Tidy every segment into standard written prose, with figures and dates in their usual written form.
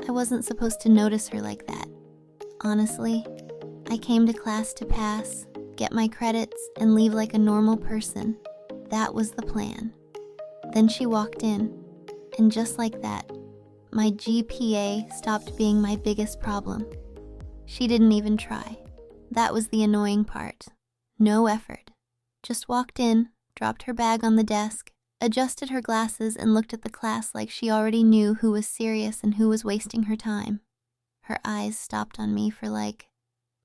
I wasn't supposed to notice her like that. Honestly, I came to class to pass, get my credits, and leave like a normal person. That was the plan. Then she walked in, and just like that, my GPA stopped being my biggest problem. She didn't even try. That was the annoying part. No effort. Just walked in, dropped her bag on the desk, adjusted her glasses, and looked at the class like she already knew who was serious and who was wasting her time. Her eyes stopped on me for like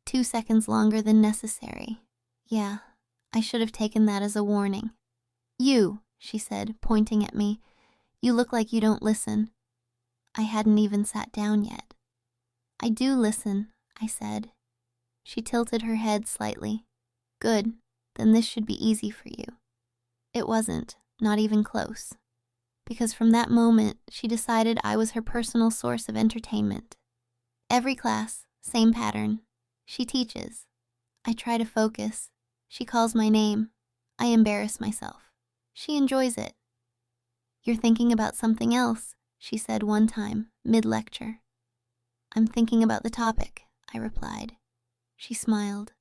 2 seconds longer than necessary. Yeah, I should have taken that as a warning. "You," she said, pointing at me. "You look like you don't listen." I hadn't even sat down yet. "I do listen," I said. She tilted her head slightly. "Good, then this should be easy for you." It wasn't, not even close. Because from that moment, she decided I was her personal source of entertainment. Every class, same pattern. She teaches. I try to focus. She calls my name. I embarrass myself. She enjoys it. "You're thinking about something else," she said one time, mid-lecture. "I'm thinking about the topic," I replied. She smiled.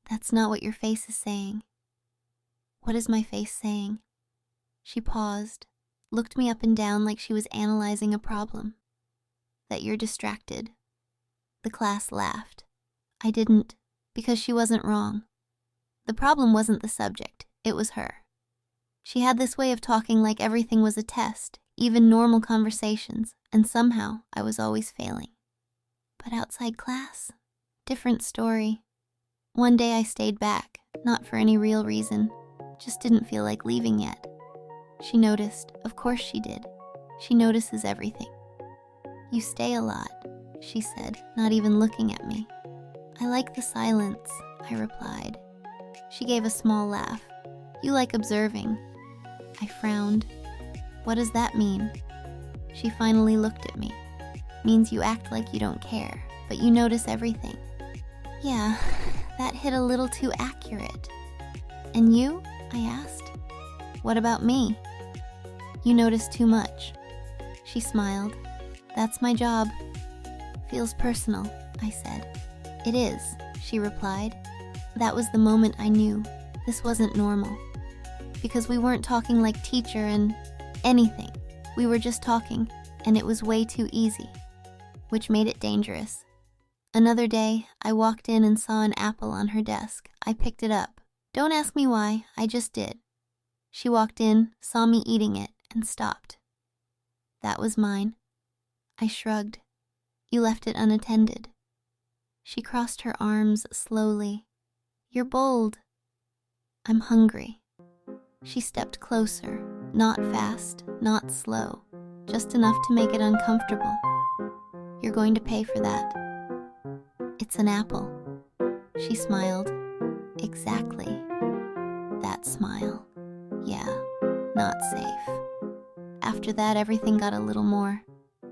"That's not what your face is saying." "What is my face saying?" She paused, looked me up and down like she was analyzing a problem. "That you're distracted." The class laughed. I didn't, because she wasn't wrong. The problem wasn't the subject, it was her. She had this way of talking like everything was a test, even normal conversations, and somehow I was always failing. But outside class, different story. One day I stayed back, not for any real reason, just didn't feel like leaving yet. She noticed, of course she did. She notices everything. "You stay a lot," she said, not even looking at me. "I like the silence," I replied. She gave a small laugh. "You like observing." I frowned. "What does that mean?" She finally looked at me. "Means you act like you don't care, but you notice everything." Yeah, that hit a little too accurate. "And you?" I asked. "What about me?" "You notice too much." She smiled. "That's my job." "Feels personal," I said. "It is," she replied. That was the moment I knew this wasn't normal. Because we weren't talking like teacher and anything. We were just talking, and it was way too easy, which made it dangerous. Another day, I walked in and saw an apple on her desk. I picked it up. Don't ask me why, I just did. She walked in, saw me eating it, and stopped. "That was mine." I shrugged. "You left it unattended." She crossed her arms slowly. "You're bold." "I'm hungry." She stepped closer, not fast, not slow, just enough to make it uncomfortable. "You're going to pay for that." "It's an apple." She smiled. Exactly. That smile. Yeah, not safe. After that, everything got a little more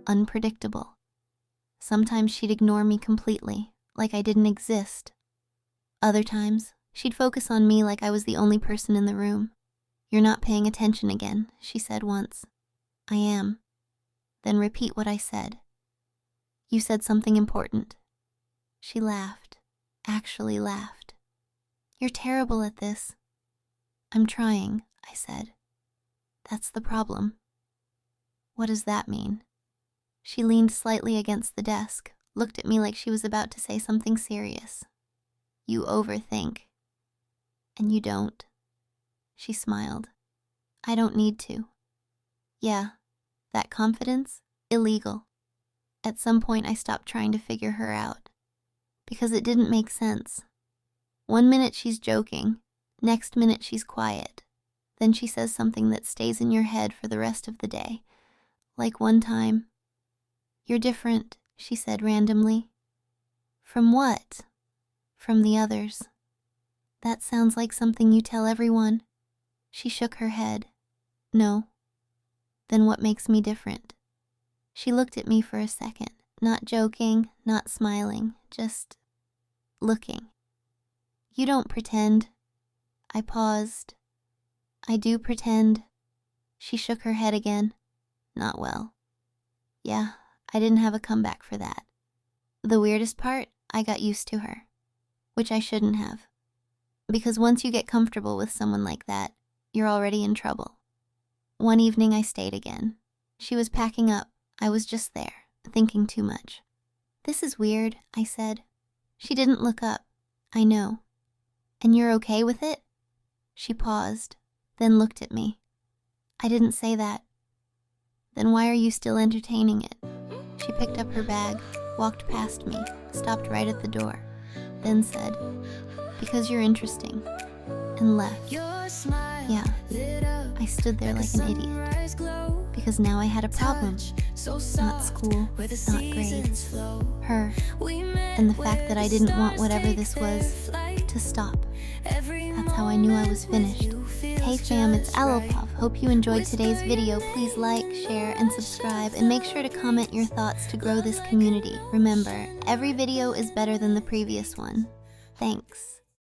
unpredictable. Sometimes she'd ignore me completely, like I didn't exist. Other times, she'd focus on me like I was the only person in the room. "You're not paying attention again," she said once. "I am." "Then repeat what I said." "You said something important." She laughed, actually laughed. "You're terrible at this." "I'm trying," I said. "That's the problem." "What does that mean?" She leaned slightly against the desk, looked at me like she was about to say something serious. "You overthink." "And you don't." She smiled. "I don't need to." Yeah, that confidence, illegal. At some point I stopped trying to figure her out. Because it didn't make sense. One minute she's joking, next minute she's quiet. Then she says something that stays in your head for the rest of the day. Like one time, "You're different," she said randomly. "From what?" "From the others." "That sounds like something you tell everyone." She shook her head. "No." "Then what makes me different?" She looked at me for a second, not joking, not smiling, just looking. "You don't pretend." I paused. "I do pretend." She shook her head again. "Not well." "Yeah, I didn't have a comeback for that. The weirdest part, I got used to her, which I shouldn't have. Because once you get comfortable with someone like that, you're already in trouble. One evening I stayed again. She was packing up. I was just there, thinking too much. "This is weird," I said. She didn't look up. "I know." "And you're okay with it?" She paused, then looked at me. "I didn't say that." "Then why are you still entertaining it?" She picked up her bag, walked past me, stopped right at the door, then said, "Because you're interesting," and left. Yeah, I stood there like an idiot. Because now I had a problem. Not school, not grades, her, and the fact that I didn't want whatever this was to stop. That's how I knew I was finished. Hey fam, it's Puff. Hope you enjoyed today's video. Please like, share, and subscribe, and make sure to comment your thoughts to grow this community. Remember, every video is better than the previous one. Thanks.